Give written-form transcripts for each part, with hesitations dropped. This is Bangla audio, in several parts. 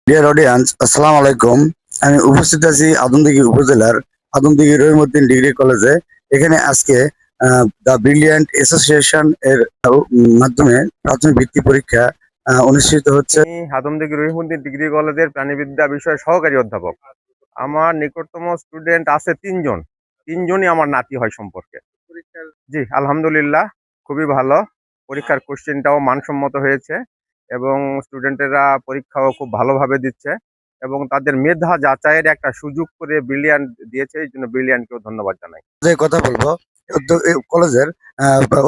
ডিয়ার অডিয়েন্স, আসসালামু আলাইকুম। আমি উপস্থিত আছি আদমদীঘি উপজেলার আদমদীঘি রহিমউদ্দিন ডিগ্রি কলেজে। এখানে আজকে দ্য ব্রিলিয়ান্ট অ্যাসোসিয়েশন এর মাধ্যমে প্রাথমিক বৃত্তি পরীক্ষা অনুষ্ঠিত হচ্ছে। আমি আদমদীঘি রহিমউদ্দিন ডিগ্রি কলেজের প্রাণীবিদ্যা বিষয়ে সহকারী অধ্যাপক। আমার নিকটতম স্টুডেন্ট আছে তিনজন। তিনজনই আমার নাতি হয় সম্পর্কে। জি, আলহামদুলিল্লাহ, খুবই ভালো। পরীক্ষার কোশ্চেনটাও মানসম্মত হয়েছে এবং স্টুডেন্টেরা পরীক্ষাও খুব ভালোভাবে দিচ্ছে এবং তাদের মেধা যাচাইয়ের একটা সুযোগ করে ব্রিলিয়ান্ট দিয়েছে। এই জন্য ব্রিলিয়ান্টকেও ধন্যবাদ জানাই। যে কথা বলবো এই কলেজের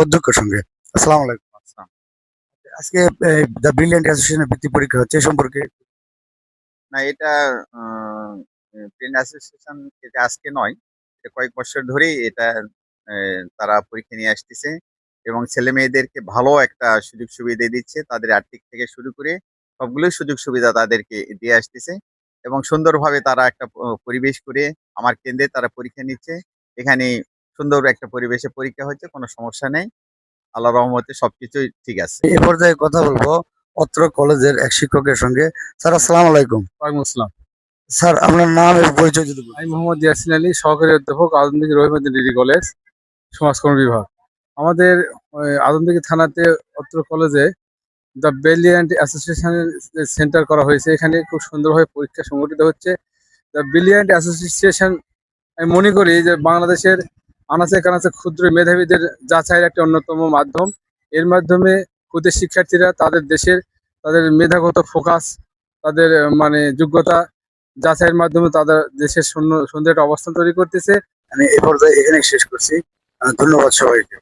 অধ্যক্ষের সঙ্গে। আসসালামু আলাইকুম। আজকে দ্য ব্রিলিয়ান্ট অ্যাসোসিয়েশনের বৃত্তি পরীক্ষা হচ্ছে এ সম্পর্কে। না, এটা ট্রেন অ্যাসোসিয়েশন এটা আজকে নয়, এটা কয়েক বছর ধরেই এটা তারা পরীক্ষা নিয়ে আসতেছে এবং ছেলে মেয়েদেরকে ভালো একটা সুযোগ সুবিধা দিচ্ছে। তাদের আর্থিক থেকে শুরু করে সবগুলোই সুযোগ সুবিধা তাদেরকে দিয়ে আসতেছে এবং সুন্দরভাবে তারা একটা পরিবেশ করে আমার কেন্দ্রে তারা পরীক্ষা নিচ্ছে। এখানে সুন্দর একটা পরিবেশে পরীক্ষা হচ্ছে, কোনো সমস্যা নেই। আল্লাহ রহমতে সবকিছুই ঠিক আছে। এ পর্যায়ে কথা বলবো অত্র কলেজের এক শিক্ষকের সঙ্গে। স্যার, আসসালামু আলাইকুম। ওয়ালাইকুম আসসালাম। স্যার, আপনার নাম এবং পরিচয় যদি বলেন। আমি মোহাম্মদ ইয়াসিন আলী, সহকারী অধ্যাপক, আদমদীঘি রহিমউদ্দিন ডিগ্রি কলেজ, সমাজকর্ম বিভাগ। আমাদের আদমদীঘি থানাতে অত্র কলেজে দ্য ব্রিলিয়ান্ট অ্যাসোসিয়েশনের সেন্টার করা হয়েছে। এখানে খুব সুন্দরভাবে পরীক্ষা সংগঠিত হচ্ছে। দ্য ব্রিলিয়ান্ট অ্যাসোসিয়েশন, আমি মনে করি যে বাংলাদেশের আনাচে কানাচে ক্ষুদ্র মেধাবীদের যাচাইয়ের একটা অন্যতম মাধ্যম। এর মাধ্যমে ক্ষুদ্র শিক্ষার্থীরা তাদের দেশের তাদের মেধাগত ফোকাস, তাদের মানে যোগ্যতা যাচাইয়ের মাধ্যমে তাদের দেশের সুন্দর একটা অবস্থান তৈরি করতেছে। আমি এ পর্যায়ে এখানে শেষ করছি। ধন্যবাদ সবাইকে।